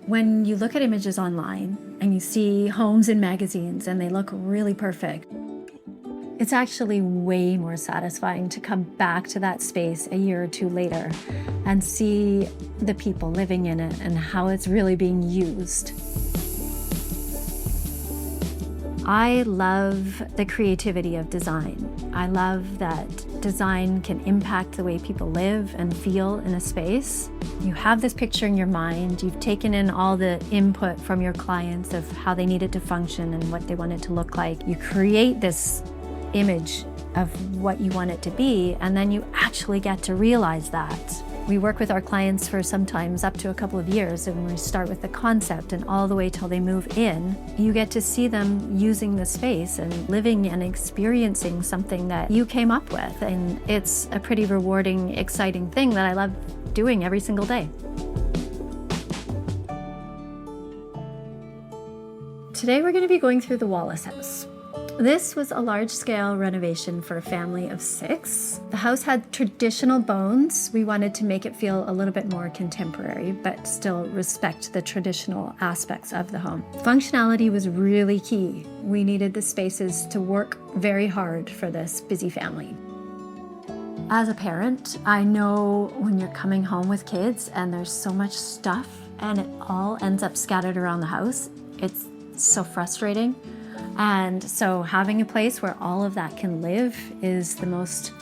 When you look at images online and you see homes in magazines and they look really perfect, it's actually way more satisfying to come back to that space a year or two later and see the people living in it and how it's really being used. I love the creativity of design. I love that design can impact the way people live and feel in a space. You have this picture in your mind, you've taken in all the input from your clients of how they need it to function and what they want it to look like. You create this image of what you want it to be, and then you actually get to realize that. We work with our clients for sometimes up to a couple of years, and we start with the concept and all the way till they move in. You get to see them using the space and living and experiencing something that you came up with, and it's a pretty rewarding, exciting thing that I love doing every single day. Today we're going to be going through the Wallace House. This was a large-scale renovation for a family of 6. The house had traditional bones. We wanted to make it feel a little bit more contemporary, but still respect the traditional aspects of the home. Functionality was really key. We needed the spaces to work very hard for this busy family. As a parent, I know when you're coming home with kids and there's so much stuff and it all ends up scattered around the house, it's so frustrating. And so having a place where all of that can live is the most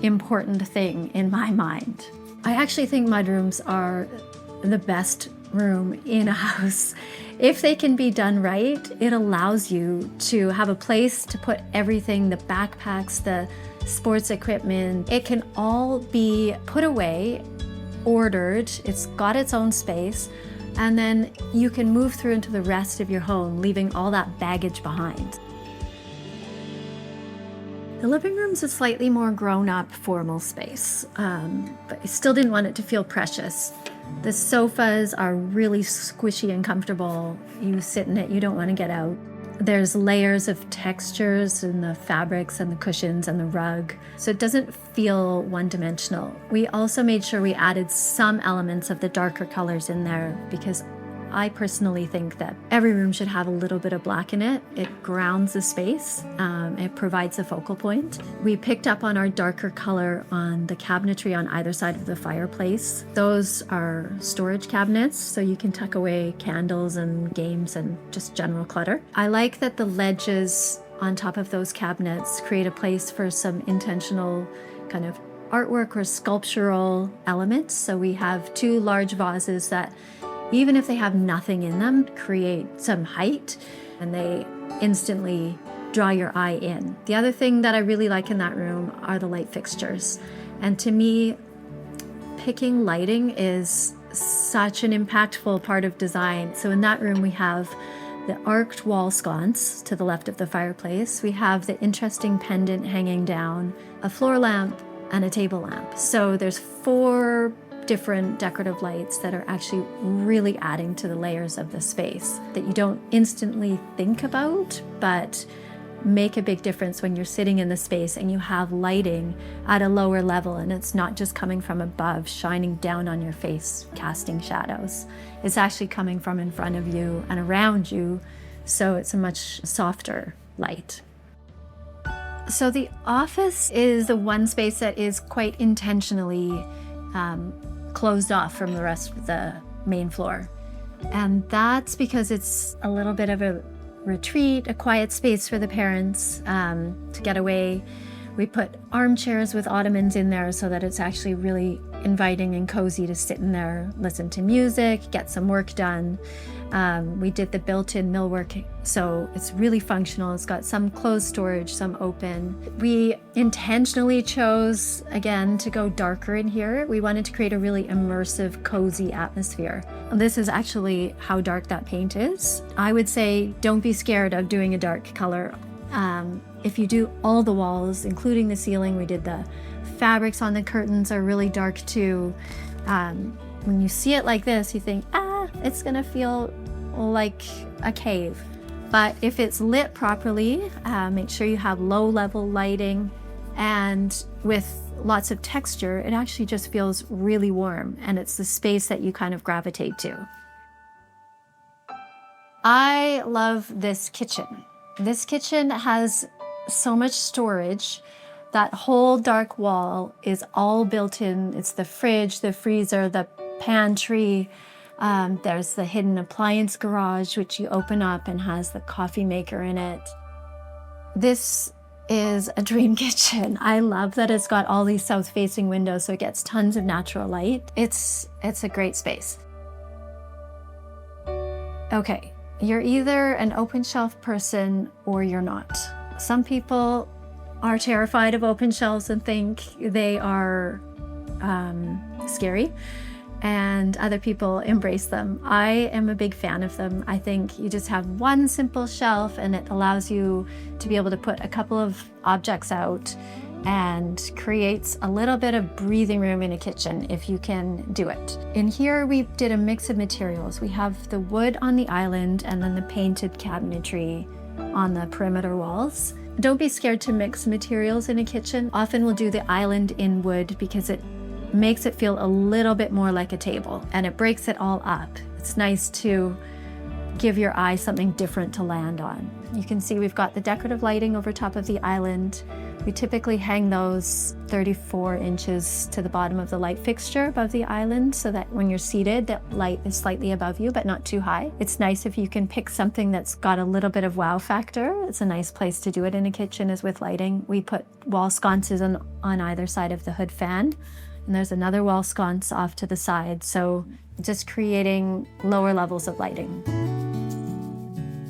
important thing in my mind. I actually think mudrooms are the best room in a house. If they can be done right, it allows you to have a place to put everything, the backpacks, the sports equipment. It can all be put away, ordered, it's got its own space, and then you can move through into the rest of your home, leaving all that baggage behind. The living room's a slightly more grown-up, formal space, but I still didn't want it to feel precious. The sofas are really squishy and comfortable. You sit in it, you don't want to get out. There's layers of textures in the fabrics and the cushions and the rug, so it doesn't feel one-dimensional. We also made sure we added some elements of the darker colors in there because I personally think that every room should have a little bit of black in it. It grounds the space. It provides a focal point. We picked up on our darker color on the cabinetry on either side of the fireplace. Those are storage cabinets, so you can tuck away candles and games and just general clutter. I like that the ledges on top of those cabinets create a place for some intentional kind of artwork or sculptural elements. So we have 2 large vases that, even if they have nothing in them, create some height and they instantly draw your eye in. The other thing that I really like in that room are the light fixtures. And to me, picking lighting is such an impactful part of design. So in that room we have the arched wall sconce to the left of the fireplace. We have the interesting pendant hanging down, a floor lamp, and a table lamp. So there's 4 different decorative lights that are actually really adding to the layers of the space that you don't instantly think about, but make a big difference when you're sitting in the space and you have lighting at a lower level and it's not just coming from above, shining down on your face, casting shadows. It's actually coming from in front of you and around you, so it's a much softer light. So the office is the one space that is quite intentionally closed off from the rest of the main floor. And that's because it's a little bit of a retreat, a quiet space for the parents to get away. We put armchairs with ottomans in there so that it's actually really inviting and cozy to sit in there, listen to music, get some work done. We did the built-in millwork, so it's really functional. It's got some closed storage, some open. We intentionally chose, again, to go darker in here. We wanted to create a really immersive, cozy atmosphere. This is actually how dark that paint is. I would say don't be scared of doing a dark color. If you do all the walls, including the ceiling, we did the fabrics on the curtains are really dark too. When you see it like this, you think, it's gonna feel like a cave. But if it's lit properly, make sure you have low-level lighting, and with lots of texture, it actually just feels really warm, and it's the space that you kind of gravitate to. I love this kitchen. This kitchen has so much storage. That whole dark wall is all built in. It's the fridge, the freezer, the pantry. There's the hidden appliance garage, which you open up and has the coffee maker in it. This is a dream kitchen. I love that it's got all these south-facing windows, so it gets tons of natural light. It's a great space. Okay, you're either an open shelf person or you're not. Some people are terrified of open shelves and think they are scary, and other people embrace them. I am a big fan of them. I think you just have one simple shelf and it allows you to be able to put a couple of objects out and creates a little bit of breathing room in a kitchen if you can do it. In here we did a mix of materials. We have the wood on the island and then the painted cabinetry on the perimeter walls. Don't be scared to mix materials in a kitchen. Often we'll do the island in wood because it makes it feel a little bit more like a table and it breaks it all up. It's nice to give your eye something different to land on. You can see we've got the decorative lighting over top of the island. We typically hang those 34 inches to the bottom of the light fixture above the island so that when you're seated, that light is slightly above you, but not too high. It's nice if you can pick something that's got a little bit of wow factor. It's a nice place to do it in a kitchen is with lighting. We put wall sconces on either side of the hood fan, and there's another wall sconce off to the side. So just creating lower levels of lighting.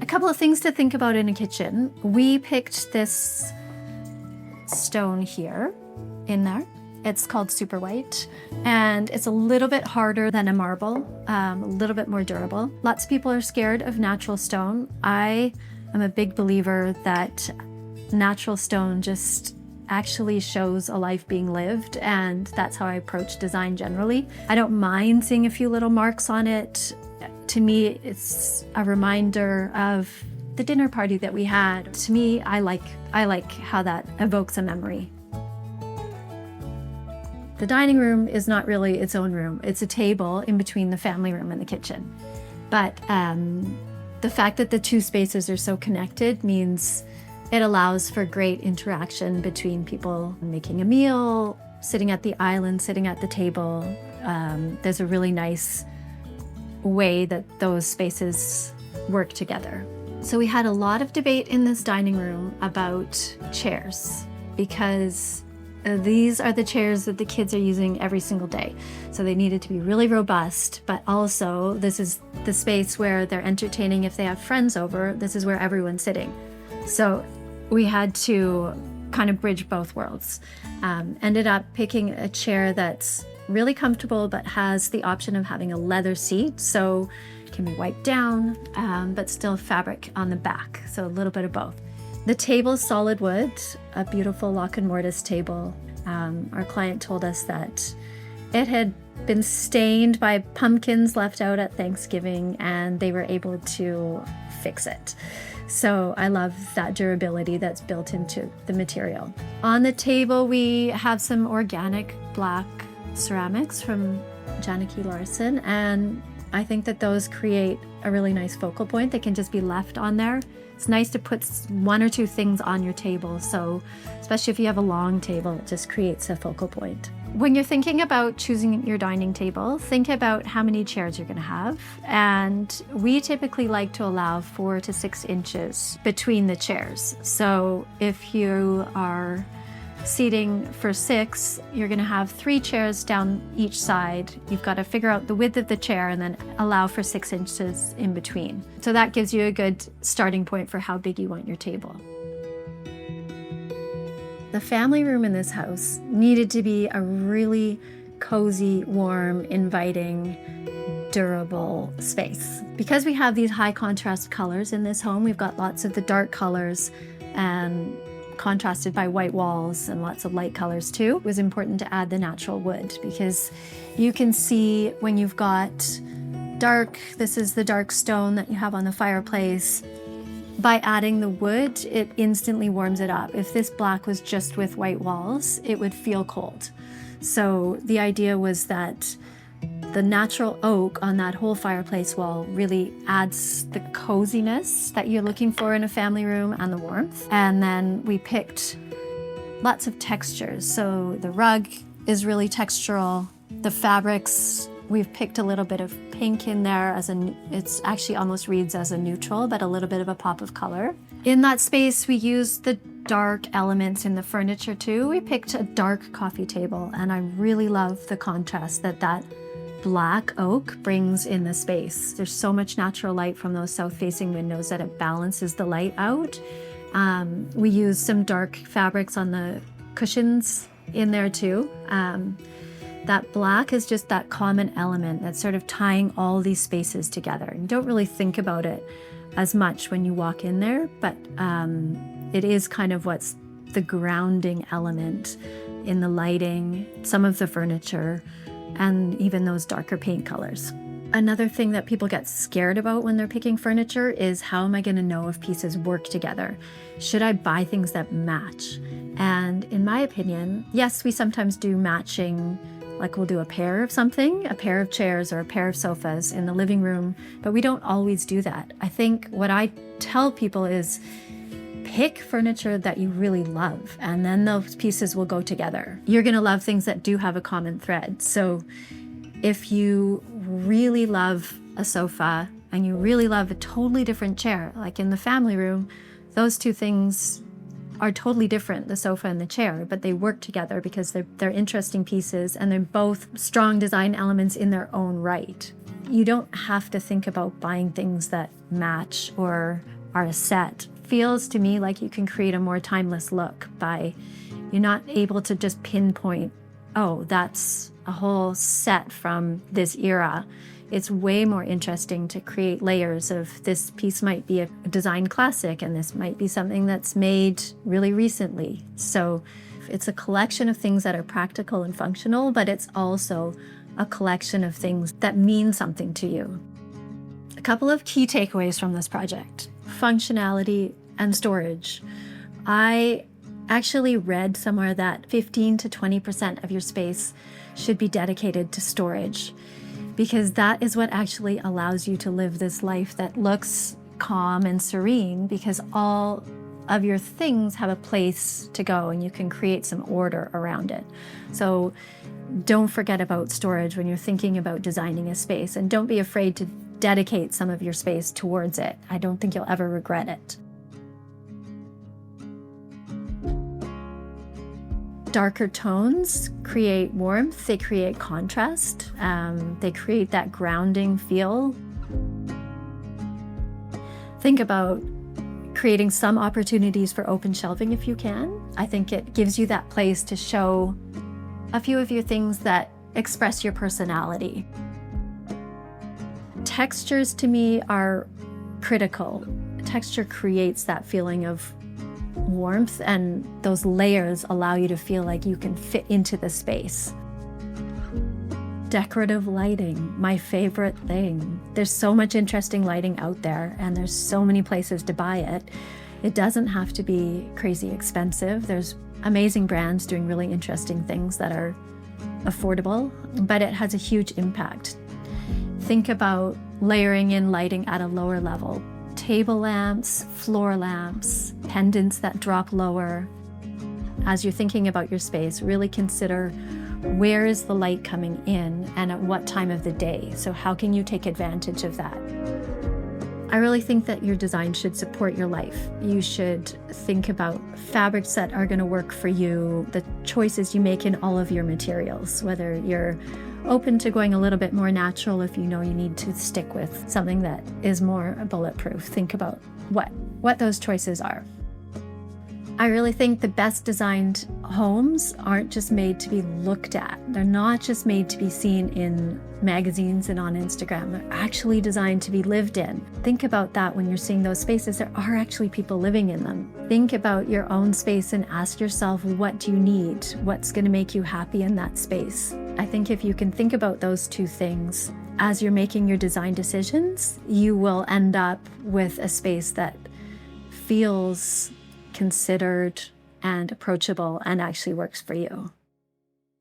A couple of things to think about in a kitchen. We picked this stone here in there. It's called super white and it's a little bit harder than a marble, a little bit more durable. Lots of people are scared of natural stone. I am a big believer that natural stone just actually shows a life being lived, and that's how I approach design generally. I don't mind seeing a few little marks on it. To me, it's a reminder of the dinner party that we had. To me, I like how that evokes a memory. The dining room is not really its own room. It's a table in between the family room and the kitchen. But the fact that the two spaces are so connected means it allows for great interaction between people making a meal, sitting at the island, sitting at the table. There's a really nice way that those spaces work together. So we had a lot of debate in this dining room about chairs because these are the chairs that the kids are using every single day. So they needed to be really robust, but also this is the space where they're entertaining if they have friends over. This is where everyone's sitting. So we had to kind of bridge both worlds. Ended up picking a chair that's really comfortable but has the option of having a leather seat, so it can be wiped down, but still fabric on the back, so a little bit of both. The table is solid wood, a beautiful lock and mortise table. Our client told us that it had been stained by pumpkins left out at Thanksgiving and they were able to fix it. So I love that durability that's built into the material. On the table, we have some organic black ceramics from Janneke Larson, and I think that those create a really nice focal point. They can just be left on there. It's nice to put one or two things on your table, so especially if you have a long table, it just creates a focal point. When you're thinking about choosing your dining table, think about how many chairs you're going to have. And we typically like to allow 4 to 6 inches between the chairs. So if you are seating for 6, you're going to have 3 chairs down each side. You've got to figure out the width of the chair and then allow for 6 inches in between. So that gives you a good starting point for how big you want your table. The family room in this house needed to be a really cozy, warm, inviting, durable space. Because we have these high contrast colors in this home, we've got lots of the dark colors and contrasted by white walls and lots of light colors too. It was important to add the natural wood because you can see when you've got dark, this is the dark stone that you have on the fireplace. By adding the wood, it instantly warms it up. If this black was just with white walls, it would feel cold. So the idea was that The natural oak on that whole fireplace wall really adds the coziness that you're looking for in a family room and the warmth. And then we picked lots of textures. So the rug is really textural. The fabrics, we've picked a little bit of pink in there it's actually almost reads as a neutral, but a little bit of a pop of color. In that space, we used the dark elements in the furniture too. We picked a dark coffee table, and I really love the contrast that black oak brings in the space. There's so much natural light from those south-facing windows that it balances the light out. We used some dark fabrics on the cushions in there too. That black is just that common element that's sort of tying all these spaces together. You don't really think about it as much when you walk in there, but it is kind of what's the grounding element in the lighting, some of the furniture, and even those darker paint colors. Another thing that people get scared about when they're picking furniture is, how am I going to know if pieces work together? Should I buy things that match? And in my opinion, yes, we sometimes do matching, like we'll do a pair of something, a pair of chairs or a pair of sofas in the living room, but we don't always do that. I think what I tell people is, pick furniture that you really love, and then those pieces will go together. You're going to love things that do have a common thread. So if you really love a sofa and you really love a totally different chair, like in the family room, those two things are totally different, the sofa and the chair, but they work together because they're interesting pieces and they're both strong design elements in their own right. You don't have to think about buying things that match or are a set. Feels to me like you can create a more timeless look by, you're not able to just pinpoint, oh, that's a whole set from this era. It's way more interesting to create layers of, this piece might be a design classic and this might be something that's made really recently. So it's a collection of things that are practical and functional, but it's also a collection of things that mean something to you. A couple of key takeaways from this project: functionality and storage. I actually read somewhere that 15 to 20% of your space should be dedicated to storage, because that is what actually allows you to live this life that looks calm and serene, because all of your things have a place to go and you can create some order around it. So don't forget about storage when you're thinking about designing a space, and don't be afraid to dedicate some of your space towards it. I don't think you'll ever regret it. Darker tones create warmth, they create contrast, they create that grounding feel. Think about creating some opportunities for open shelving if you can. I think it gives you that place to show a few of your things that express your personality. Textures to me are critical. Texture creates that feeling of warmth, and those layers allow you to feel like you can fit into the space. Decorative lighting, my favorite thing. There's so much interesting lighting out there, and there's so many places to buy it. It doesn't have to be crazy expensive. There's amazing brands doing really interesting things that are affordable, but it has a huge impact. Think about layering in lighting at a lower level. Table lamps, floor lamps, pendants that drop lower. As you're thinking about your space, really consider, where is the light coming in and at what time of the day? So how can you take advantage of that? I really think that your design should support your life. You should think about fabrics that are going to work for you, the choices you make in all of your materials, whether you're open to going a little bit more natural if you know you need to stick with something that is more bulletproof. Think about what those choices are. I really think the best designed homes aren't just made to be looked at. They're not just made to be seen in magazines and on Instagram. They're actually designed to be lived in. Think about that when you're seeing those spaces. There are actually people living in them. Think about your own space and ask yourself, what do you need? What's going to make you happy in that space? I think if you can think about those two things as you're making your design decisions, you will end up with a space that feels considered and approachable and actually works for you.